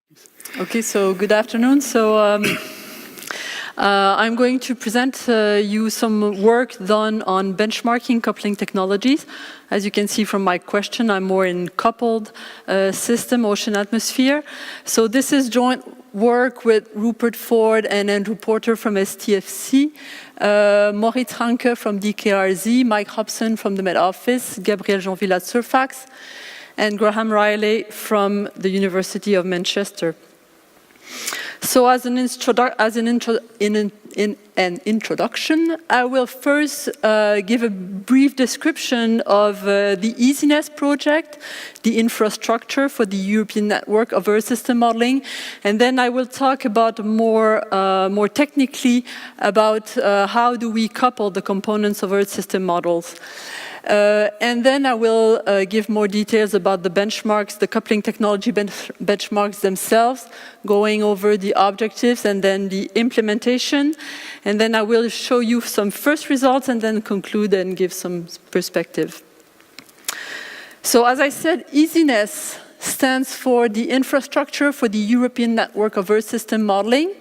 Okay, so good afternoon. I'm going to present you some work done on benchmarking coupling technologies. As you can see from my question, I'm more in coupled system, ocean atmosphere. So this is joint work with Rupert Ford and Andrew Porter from STFC, Moritz Ranke from DKRZ, Mike Hobson from the Met Office, Gabriel Jeanville at CERFACS, and Graham Riley from the University of Manchester. So as an introduction, I will first give a brief description of the IS-ENES project, the infrastructure for the European network of Earth system modeling, and then I will talk about more technically about how do we couple the components of Earth system models. And then I will give more details about the benchmarks, the coupling technology benchmarks themselves, going over the objectives and then the implementation. And then I will show you some first results and then conclude and give some perspective. So as I said, IS-ENES stands for the infrastructure for the European network of Earth system modeling.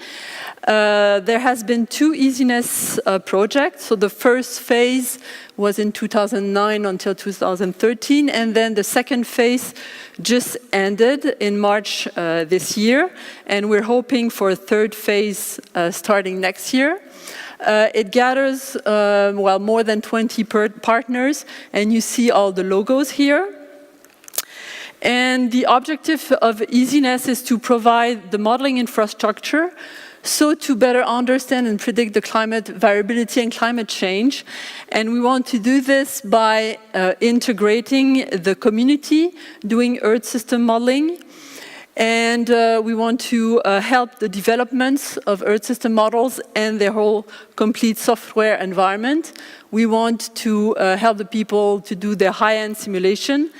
There has been two IS-ENES projects. So the first phase was in 2009 until 2013, and then the second phase just ended in March this year, and we're hoping for a third phase starting next year. It gathers more than 20 partners, and you see all the logos here. And the objective of IS-ENES is to provide the modeling infrastructure so to better understand and predict the climate variability and climate change. And we want to do this by integrating the community doing Earth system modeling. And we want to help the developments of Earth system models and their whole complete software environment. We want to help the people to do their high-end simulation.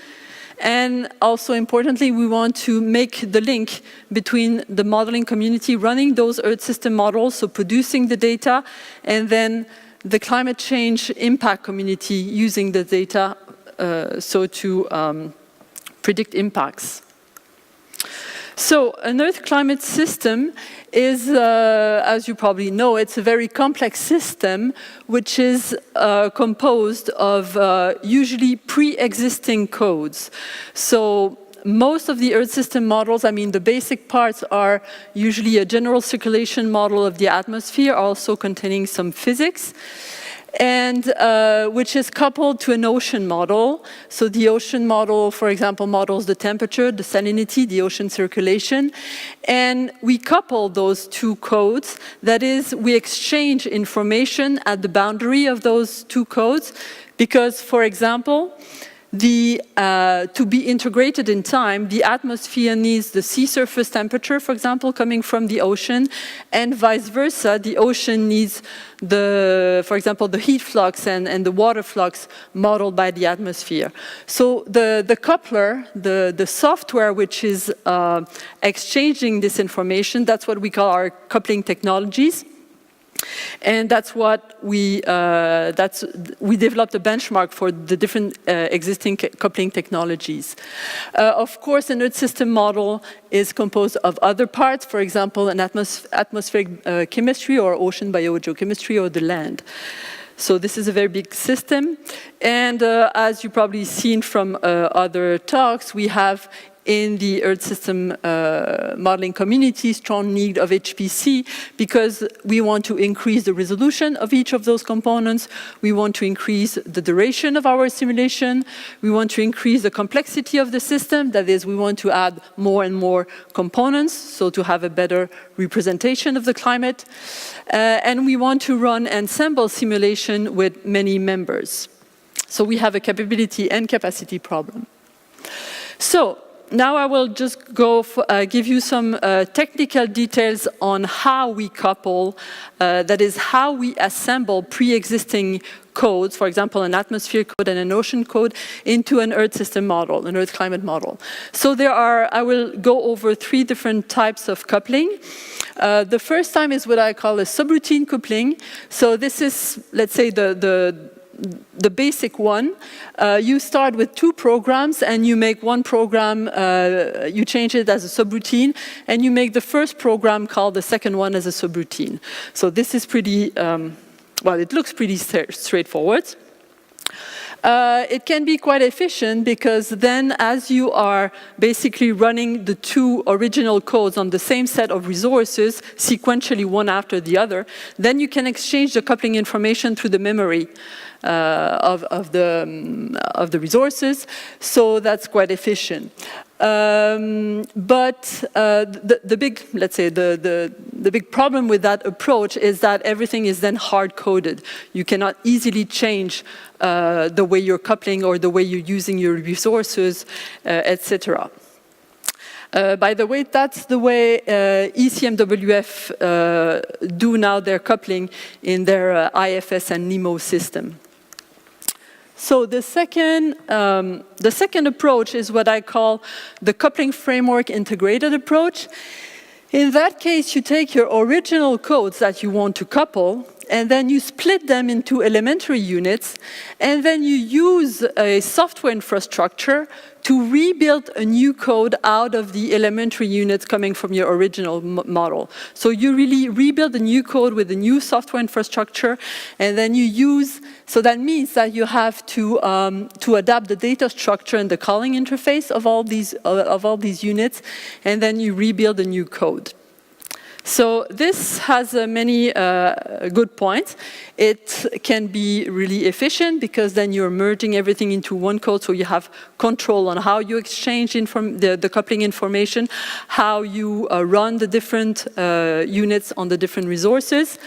And also importantly, we want to make the link between the modeling community running those Earth system models, so producing the data, and then the climate change impact community using the data so to predict impacts. So an Earth climate system is, as you probably know, it's a very complex system which is composed of usually pre-existing codes. So most of the Earth system models, I mean the basic parts are usually a general circulation model of the atmosphere, also containing some physics, and which is coupled to an ocean model. So the ocean model, for example, models the temperature, the salinity, the ocean circulation. And we couple those two codes. That is, we exchange information at the boundary of those two codes because, for example, to be integrated in time, the atmosphere needs the sea surface temperature, for example, coming from the ocean, and vice versa. The ocean needs for example, the heat flux and the water flux modeled by the atmosphere. So the coupler, the software which is exchanging this information, that's what we call our coupling technologies. And that's what we developed a benchmark for the different existing coupling technologies. Of course, an Earth system model is composed of other parts, for example, an atmospheric chemistry or ocean biogeochemistry or the land. So this is a very big system. And as you probably seen from other talks, we have in the Earth system modeling community, strong need of HPC because we want to increase the resolution of each of those components. We want to increase the duration of our simulation. We want to increase the complexity of the system. That is, we want to add more and more components, so to have a better representation of the climate. And we want to run ensemble simulation with many members. So we have a capability and capacity problem. So now I will just give you some technical details on how we couple, that is how we assemble pre-existing codes, for example, an atmosphere code and an ocean code, into an Earth system model, an Earth climate model. So I will go over 3 different types of coupling. The first time is what I call a subroutine coupling. So this is, let's say, the the basic one. You start with 2 programs and you make one program, you change it as a subroutine, and you make the first program called the second one as a subroutine. So this is pretty, well, it looks pretty straightforward. It can be quite efficient because then as you are basically running the 2 original codes on the same set of resources sequentially one after the other, then you can exchange the coupling information through the memory of the resources, so that's quite efficient. But the big, let's say, the big problem with that approach is that everything is then hard-coded. You cannot easily change the way you're coupling or the way you're using your resources, etc. By the way, that's the way ECMWF do now their coupling in their IFS and NEMO system. So the second approach is what I call the coupling framework integrated approach. In that case, you take your original codes that you want to couple, and then you split them into elementary units, and then you use a software infrastructure to rebuild a new code out of the elementary units coming from your original model. So you really rebuild a new code with a new software infrastructure, and then you use, so that means that you have to adapt the data structure and the calling interface of all these units, and then you rebuild a new code. So this has many good points. It can be really efficient because then you're merging everything into one code, so you have control on how you exchange the coupling information, how you run the different units on the different resources.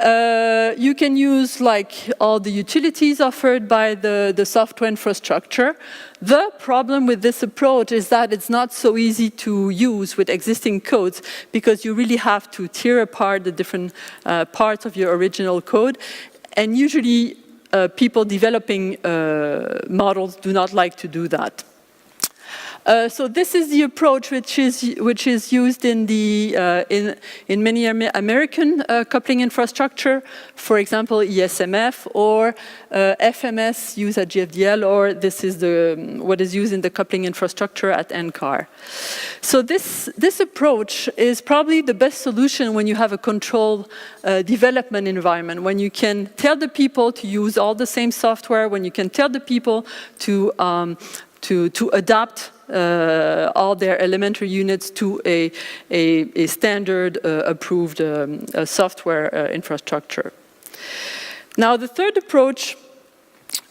You can use like all the utilities offered by the software infrastructure. The problem with this approach is that it's not so easy to use with existing codes because you really have to tear apart the different parts of your original code. And usually people developing models do not like to do that. So this is the approach which is used in many American coupling infrastructure, for example ESMF or FMS used at GFDL, or this is what is used in the coupling infrastructure at NCAR. So this approach is probably the best solution when you have a controlled development environment, when you can tell the people to use all the same software, when you can tell the people to adapt all their elementary units to a standard approved software infrastructure. Now the third approach,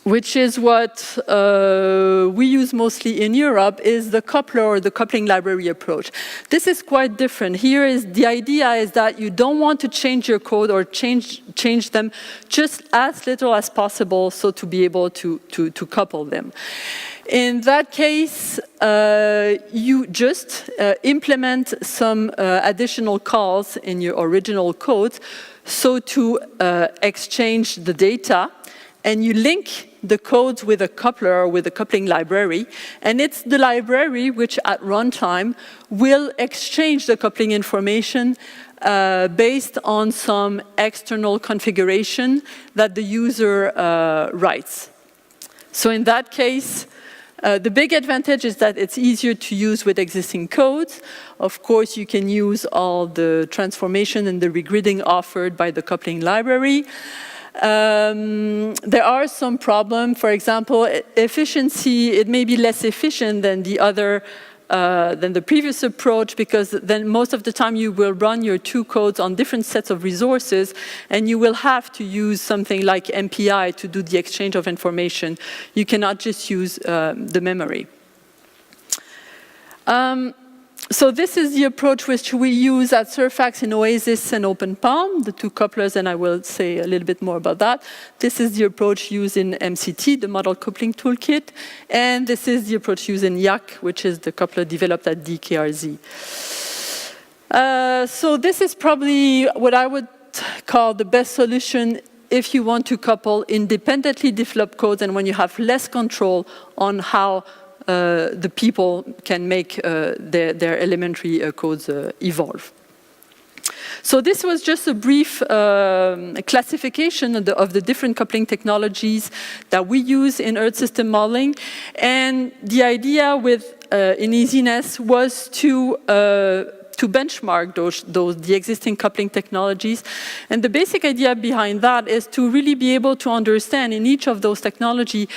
which is what we use mostly in Europe, is the coupler or the coupling library approach. This is quite different. Here is the idea is that you don't want to change your code or change them just as little as possible, so to be able to couple them. In that case, you just implement some additional calls in your original code, so to exchange the data, and you link the codes with a coupler or with a coupling library, and it's the library which at runtime will exchange the coupling information based on some external configuration that the user writes. So in that case, the big advantage is that it's easier to use with existing codes. Of course, you can use all the transformation and the regridding offered by the coupling library. There are some problems. For example, efficiency, it may be less efficient than than the previous approach, because then most of the time you will run your 2 codes on different sets of resources, and you will have to use something like MPI to do the exchange of information. You cannot just use the memory. So this is the approach which we use at CERFACS in OASIS and OpenPALM, the 2 couplers, and I will say a little bit more about that. This is the approach used in MCT, the Model Coupling Toolkit, and this is the approach used in YAC, which is the coupler developed at DKRZ. So this is probably what I would call the best solution if you want to couple independently developed codes and when you have less control on how the people can make their elementary codes evolve. So this was just a brief classification of the different coupling technologies that we use in Earth system modeling. And the idea with in IS-ENES was to benchmark the existing coupling technologies. And the basic idea behind that is to really be able to understand in each of those technologies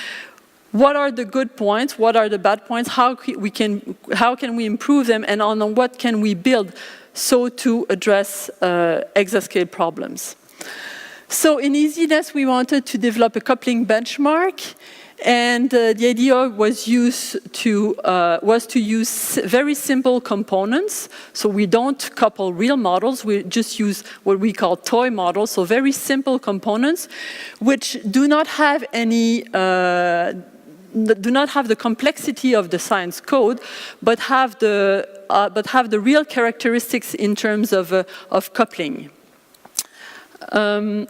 what are the good points, what are the bad points, how can we improve them, and on what can we build so to address exascale problems. So in IS-ENES, we wanted to develop a coupling benchmark, and the idea was to use very simple components. So we don't couple real models, we just use what we call toy models, so very simple components, which do not have any do not have the complexity of the science code, but have the real characteristics in terms of coupling. In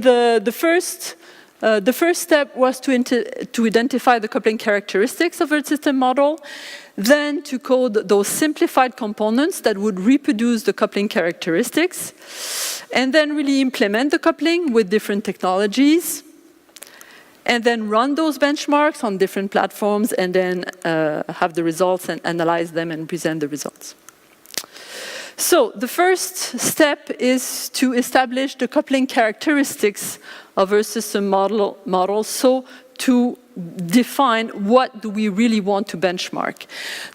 the first step was to identify the coupling characteristics of a system model, then to code those simplified components that would reproduce the coupling characteristics, and then really implement the coupling with different technologies, and then run those benchmarks on different platforms, and then have the results and analyze them and present the results. So the first step is to establish the coupling characteristics of our system model, so to define what do we really want to benchmark.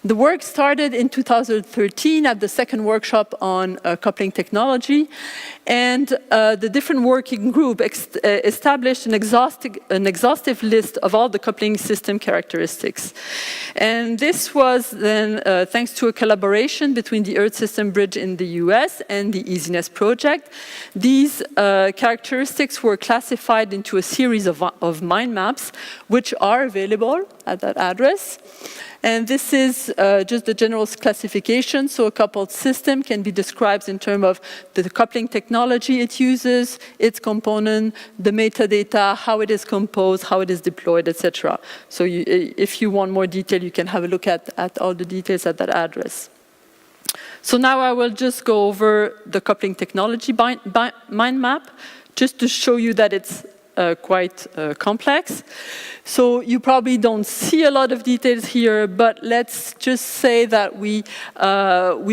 The work started in 2013 at the second workshop on coupling technology, and the different working group established an exhaustive list of all the coupling system characteristics. And this was then thanks to a collaboration between the Earth System Bridge in the US and the IS-ENES project. These characteristics were classified into a series of mind maps, which are available at that address. And this is just the general classification. So a coupled system can be described in terms of the coupling technology it uses, its component, the metadata, how it is composed, how it is deployed, etc. So if you want more detail, you can have a look at all the details at that address. So now I will just go over the coupling technology mind map, just to show you that it's quite complex. So you probably don't see a lot of details here, but let's just say that we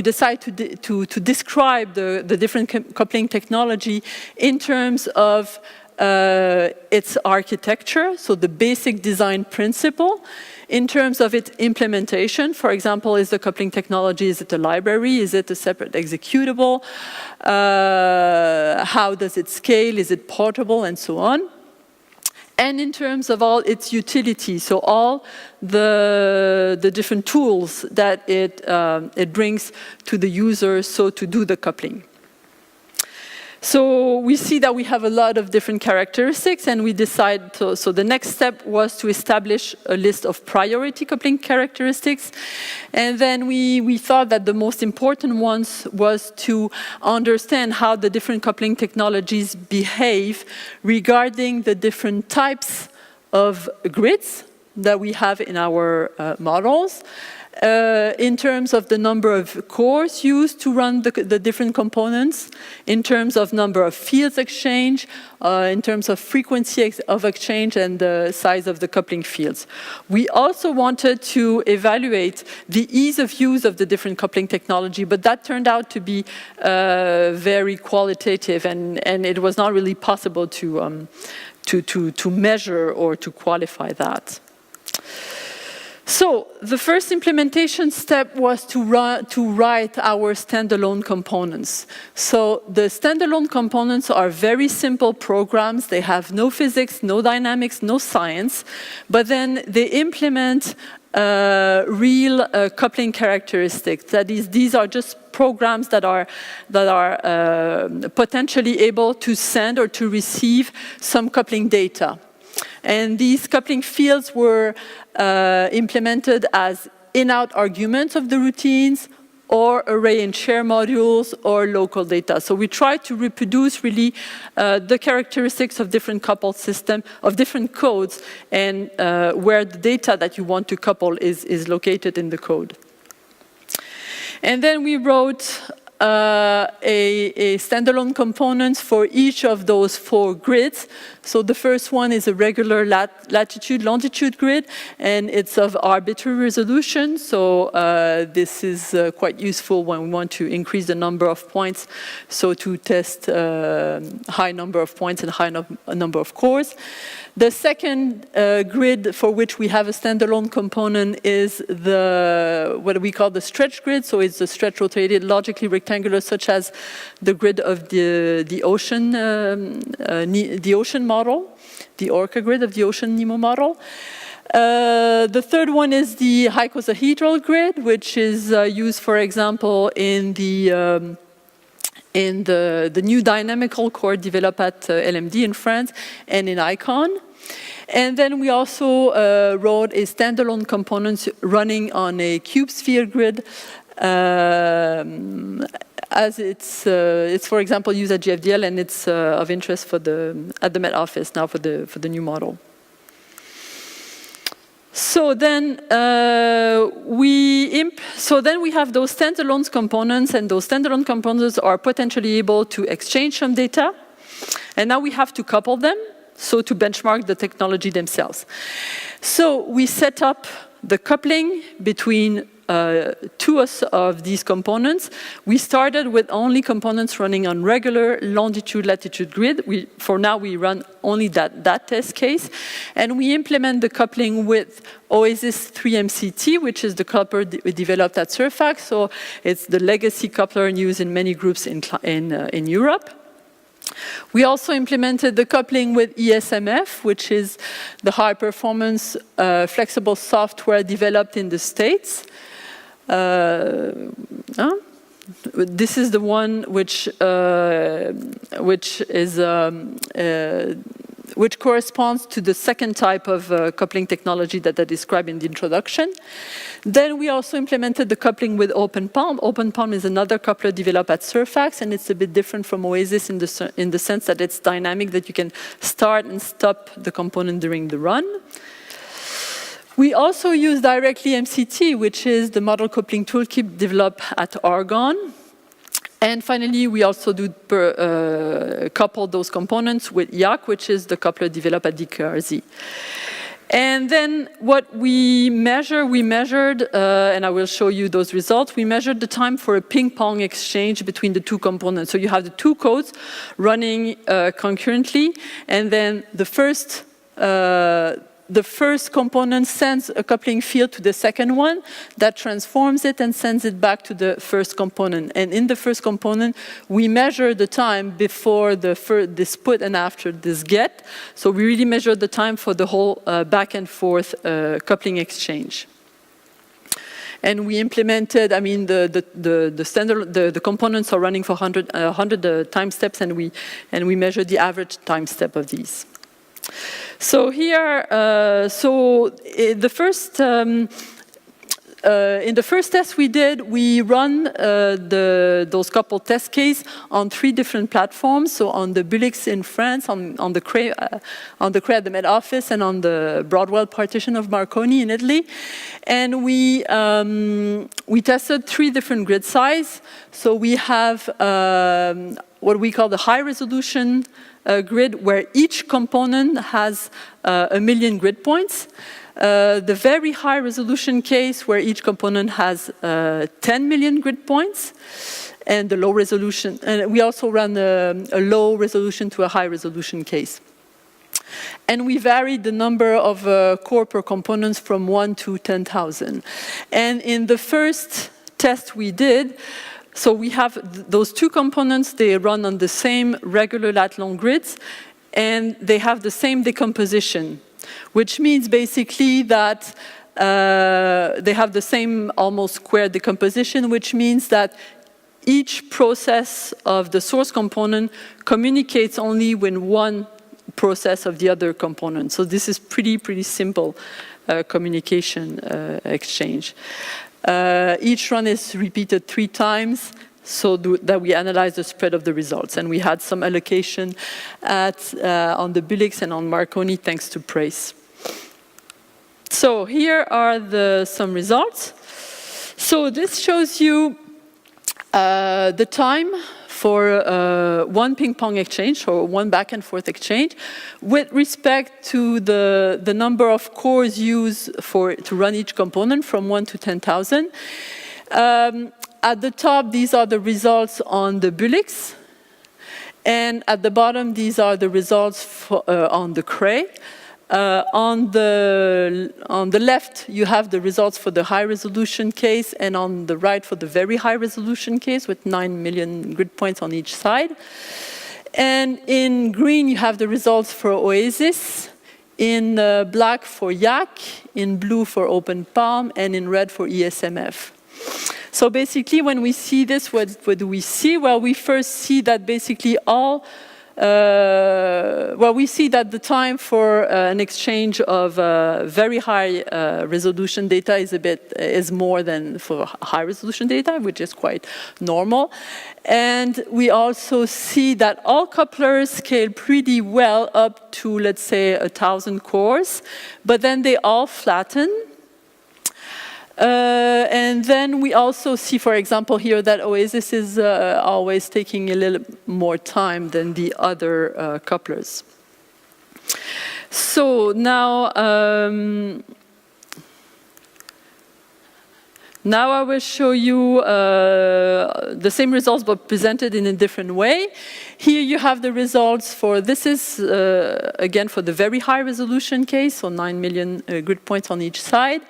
decide to describe the different coupling technology in terms of its architecture, so the basic design principle. In terms of its implementation, for example, is the coupling technology, is it a library, is it a separate executable, how does it scale, is it portable, and so on. And in terms of all its utility, so all the different tools that it brings to the user, so to do the coupling. So we see that we have a lot of different characteristics, and we decide, so the next step was to establish a list of priority coupling characteristics. And then we thought that the most important ones was to understand how the different coupling technologies behave regarding the different types of grids that we have in our models. In terms of the number of cores used to run the different components, in terms of number of fields exchanged, in terms of frequency of exchange and the size of the coupling fields. We also wanted to evaluate the ease of use of the different coupling technology, but that turned out to be very qualitative, and it was not really possible to measure or to qualify that. So the first implementation step was to write our standalone components. So the standalone components are very simple programs. They have no physics, no dynamics, no science, but then they implement real coupling characteristics. That is, these are just programs that are potentially able to send or to receive some coupling data. And these coupling fields were implemented as in-out arguments of the routines, or array and share modules, or local data. So we try to reproduce really the characteristics of different coupled systems, of different codes, and where the data that you want to couple is located in the code. And then we wrote a standalone component for each of those 4 grids. So the first one is a regular latitude-longitude grid, and it's of arbitrary resolution. So this is quite useful when we want to increase the number of points, so to test high number of points and high number of cores. The second grid for which we have a standalone component is what we call the stretch grid. So it's a stretch rotated logically rectangular, such as the grid of the ocean model, the Orca grid of the Ocean Nemo model. The third one is the icosahedral grid, which is used, for example, in the new dynamical core developed at LMD in France and in ICON. And then we also wrote a standalone component running on a cube sphere grid, as it's for example used at GFDL, and it's of interest for at the Met Office now for the new model. So then we have those standalone components, and those standalone components are potentially able to exchange some data, and now we have to couple them, so to benchmark the technology themselves. So we set up the coupling between 2 of these components. We started with only components running on regular longitude-latitude grid. For now, we run only that test case. And we implement the coupling with OASIS-3 which is the coupler we developed at CERFACS. So it's the legacy coupler used in many groups in Europe. We also implemented the coupling with ESMF, which is the high-performance flexible software developed in the States. This is the one which corresponds to the second type of coupling technology that I described in the introduction. Then we also implemented the coupling with OpenPALM. OpenPALM is another coupler developed at CERFACS, and it's a bit different from OASIS in the sense that it's dynamic, that you can start and stop the component during the run. We also use directly MCT, which is the model coupling toolkit developed at Argonne. And finally, we also do couple those components with YAC, which is the coupler developed at DKRZ. And then what we measured, and I will show you those results, we measured the time for a ping-pong exchange between the 2 components. So you have the 2 codes running concurrently, and then the first component sends a coupling field to the second one that transforms it and sends it back to the first component. And in the first component, we measure the time before this put and after this get. So we really measure the time for the whole back and forth coupling exchange. And we implemented, the components are running for 100 time steps, and we measure the average time step of these. So here, in the first test we did, we run those couple test cases on 3 different platforms. So on the Bullx in France, on the Cray at the Met Office, and on the Broadwell partition of Marconi in Italy. And we tested 3 different grid size. So we have what we call the high resolution grid, where each component has 1 million grid points. The very high resolution case, where each component has 10 million grid points, and the low resolution. And we also run a low resolution to a high resolution case. And we varied the number of core per components from 1 to 10,000. And in the first test we did, so we have those 2 components, they run on the same regular lat-long grids, and they have the same decomposition, which means basically that they have the same almost square decomposition, which means that each process of the source component communicates only with one process of the other component. So this is pretty simple communication exchange. Each run is repeated 3 times, so that we analyze the spread of the results. And we had some allocation on the Bullx and on Marconi, thanks to Prace. So here are some results. So this shows you the time for one ping-pong exchange, or one back-and-forth exchange, with respect to the number of cores used to run each component, from 1 to 10,000. At the top, these are the results on the Bullx, and at the bottom, these are the results on the Cray. On the left, you have the results for the high-resolution case, and on the right for the very high-resolution case, with 9 million grid points on each side. And in green, you have the results for OASIS, in black for YAC, in blue for OpenPALM, and in red for ESMF. So basically, when we see this, what do we see? Well, we first see that basically we see that the time for an exchange of very high resolution data is more than for high resolution data, which is quite normal. And we also see that all couplers scale pretty well up to, let's say, 1,000 cores, but then they all flatten. And then we also see, for example, here that OASIS is always taking a little more time than the other couplers. So now, now I will show you the same results but presented in a different way. Here you have the results for, this is again for the very high resolution case, so 9 million grid points on each side.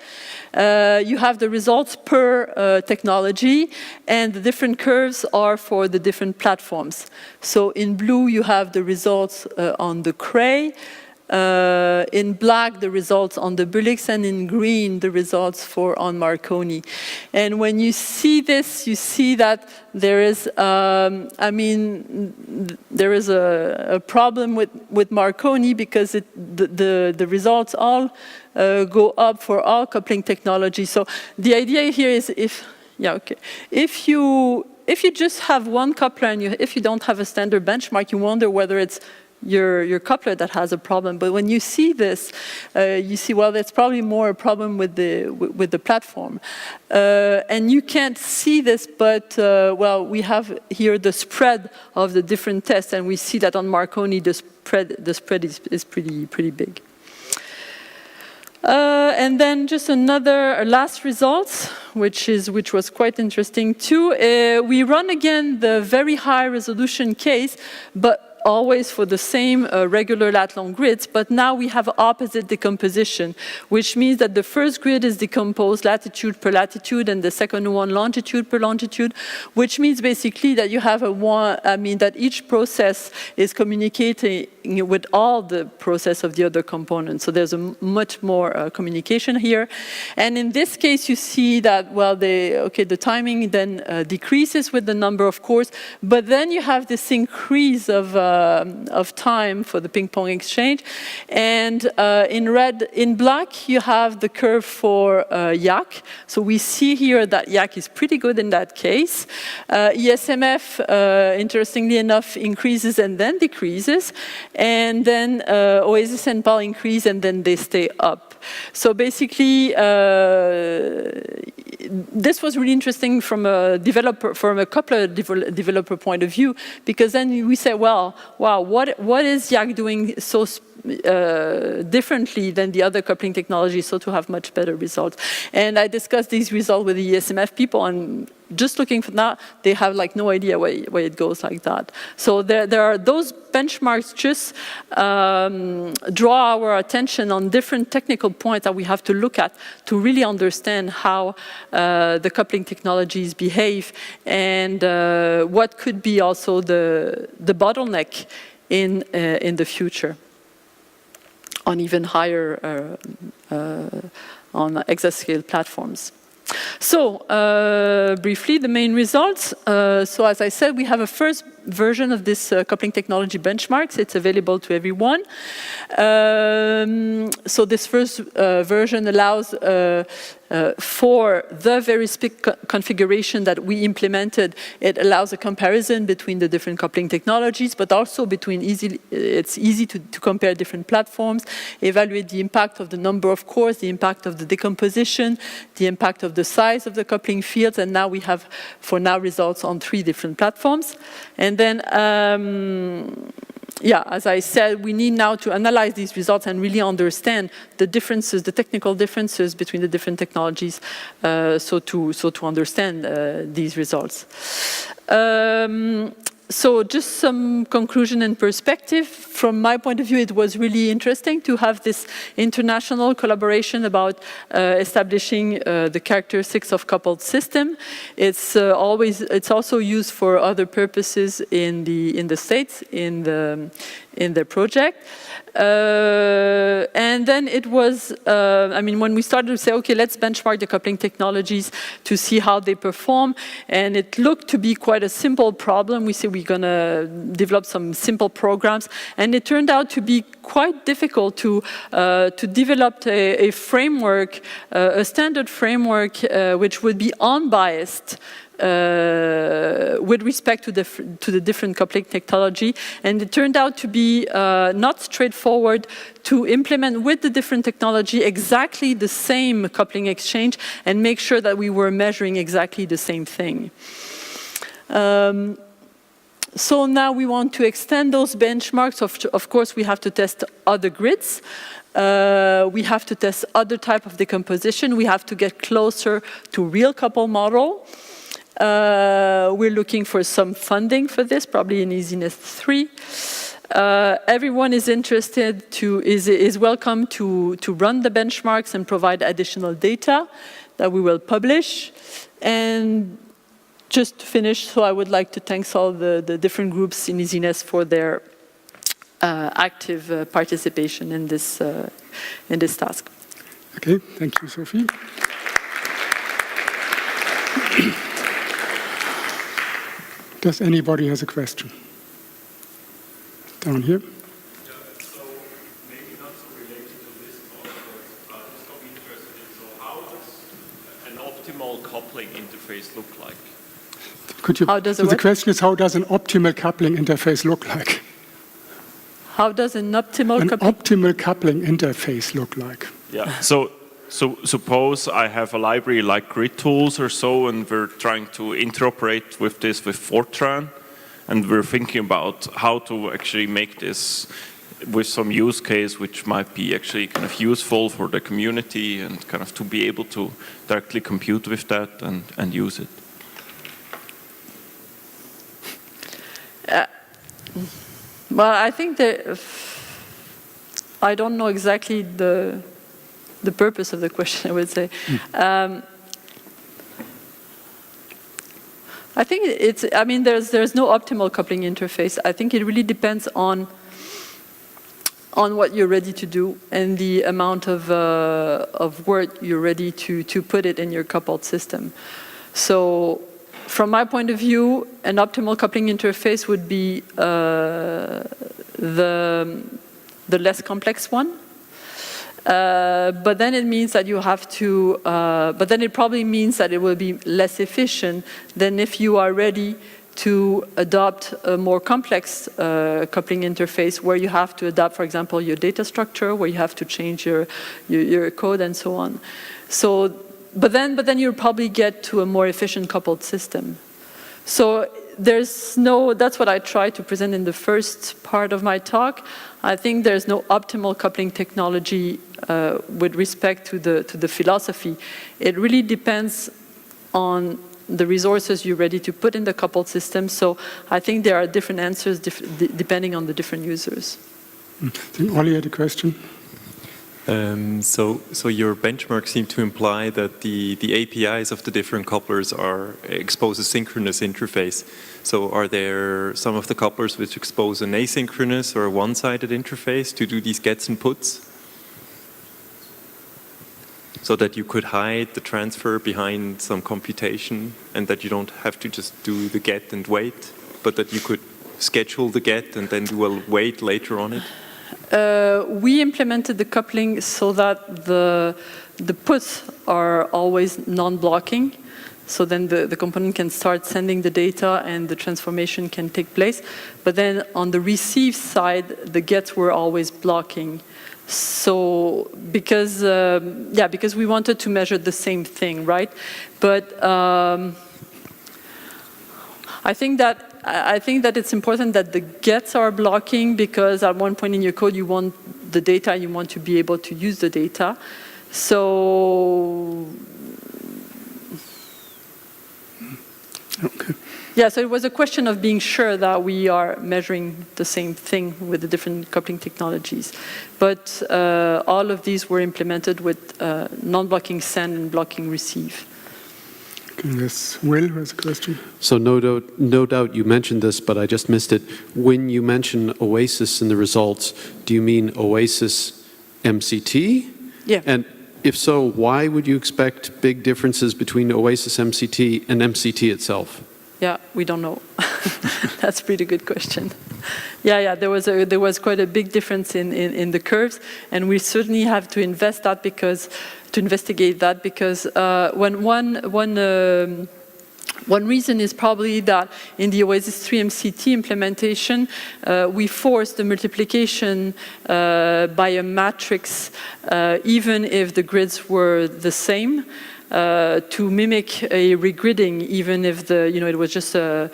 You have the results per technology, and the different curves are for the different platforms. So in blue you have the results on the Cray, in black the results on the Bullx, and in green the results on Marconi. And when you see this, you see that there is, there is a problem with Marconi, because the results all go up for all coupling technology. So the idea here is if you just have one coupler and if you don't have a standard benchmark, you wonder whether it's your coupler that has a problem. But when you see this, you see, well, that's probably more a problem with the platform. And you can't see this, but well, we have here the spread of the different tests, and we see that on Marconi the spread is pretty big. And then just another last results, which was quite interesting too. We run again the very high resolution case, but always for the same regular lat-long grids, but now we have opposite decomposition, which means that the first grid is decomposed latitude per latitude, and the second one longitude per longitude, which means basically that you have that each process is communicating with all the process of the other components. So there's a much more communication here. And in this case, you see that, well, the timing then decreases with the number of cores, but then you have this increase of time for the ping-pong exchange. And in black, you have the curve for YAC. So we see here that YAC is pretty good in that case. ESMF, interestingly enough, increases and then decreases. And then OASIS and PAL increase, and then they stay up. So basically, this was really interesting from a coupler developer point of view, because then we say, well, wow, what is YAC doing so differently than the other coupling technologies, so to have much better results? And I discussed these results with the ESMF people, and just looking for that, they have like no idea why it goes like that. So there are those benchmarks just draw our attention on different technical points that we have to look at to really understand how the coupling technologies behave, and what could be also the bottleneck in the future on even higher on exascale platforms. So, briefly, the main results. So, as I said, we have a first version of this coupling technology benchmarks. It's available to everyone. So, this first version allows for the very specific configuration that we implemented, it allows a comparison between the different coupling technologies, but also between it's easy to compare different platforms, evaluate the impact of the number of cores, the impact of the decomposition, the impact of the size of the coupling fields, and now we have, for now, results on 3 different platforms. And then, yeah, as I said, we need now to analyze these results and really understand the differences, the technical differences between the different technologies, so to understand these results. So just some conclusion and perspective. From my point of view, it was really interesting to have this international collaboration about establishing the characteristics of coupled system. It's also used for other purposes in the States in the project. And then it was, I mean, when we started to say, okay, let's benchmark the coupling technologies to see how they perform, and it looked to be quite a simple problem. We said we're going to develop some simple programs, and it turned out to be quite difficult to develop a framework, a standard framework, which would be unbiased with respect to the different coupling technology, and it turned out to be not straightforward to implement with the different technology exactly the same coupling exchange and make sure that we were measuring exactly the same thing. So now we want to extend those benchmarks. Of course, we have to test other grids. We have to test other type of decomposition. We have to get closer to real couple model. We're looking for some funding for this, probably in IS-ENES2. Everyone is interested is welcome to run the benchmarks and provide additional data that we will publish. And just to finish, so I would like to thank all the different groups in IS-ENES for their active participation in this task. Okay, thank you, Sophie. Does anybody has a question? Down here. Yeah, so maybe not so related to this talk, but just got me interested in, so how does an optimal coupling interface look like? Could you, so the question is, how does an optimal coupling interface look like? How does an optimal coupling interface look like? Yeah, so suppose I have a library like Grid Tools or so, and we're trying to interoperate with this with Fortran, and we're thinking about how to actually make this with some use case which might be actually kind of useful for the community and kind of to be able to directly compute with that and use it. Well, I think that I don't know exactly the purpose of the question, I would say. I think I mean, there's no optimal coupling interface. I think it really depends on what you're ready to do and the amount of work you're ready to put it in your coupled system. So from my point of view, an optimal coupling interface would be the less complex one. But then it means that you have to, but then it probably means that it will be less efficient than if you are ready to adopt a more complex coupling interface where you have to adapt, for example, your data structure, where you have to change your code and so on. So, but then you'll probably get to a more efficient coupled system. So there's no, that's what I tried to present in the first part of my talk. I think there's no optimal coupling technology with respect to the philosophy. It really depends on the resources you're ready to put in the coupled system. So I think there are different answers depending on the different users. I think Ollie had a question. So your benchmarks seem to imply that the APIs of the different couplers expose a synchronous interface. So are there some of the couplers which expose an asynchronous or a one-sided interface to do these gets and puts? So that you could hide the transfer behind some computation and that you don't have to just do the get and wait, but that you could schedule the get and then do a wait later on it? We implemented the coupling so that the puts are always non-blocking. So then the component can start sending the data and the transformation can take place. But then on the receive side, the gets were always blocking. So because we wanted to measure the same thing, right? But I think that it's important that the gets are blocking, because at one point in your code you want the data, you want to be able to use the data. So okay. Yeah, so it was a question of being sure that we are measuring the same thing with the different coupling technologies. But all of these were implemented with non-blocking send and blocking receive. Yes, Will has a question. So no doubt you mentioned this, but I just missed it. When you mention OASIS in the results, do you mean OASIS MCT? Yeah. And if so, why would you expect big differences between OASIS MCT and MCT itself? Yeah, we don't know. That's a pretty good question. Yeah, there was quite a big difference in the curves, and we certainly have to investigate that because one reason is probably that in the OASIS 3 MCT implementation, we forced the multiplication by a matrix, even if the grids were the same. To mimic a regridding, even if it was just a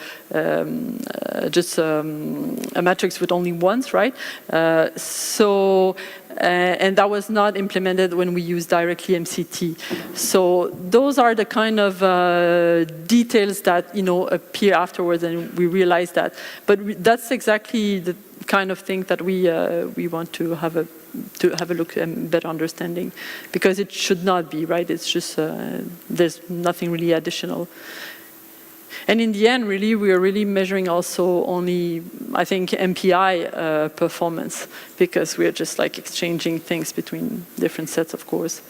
matrix with only ones, right? And that was not implemented when we used directly MCT. So those are the kind of details that appear afterwards, and we realize that. But that's exactly the kind of thing that we want to have a look and better understanding, because it should not be, right? It's just there's nothing really additional. And in the end, really, we are really measuring also only, I think, MPI performance, because we are just like exchanging things between different sets of cores.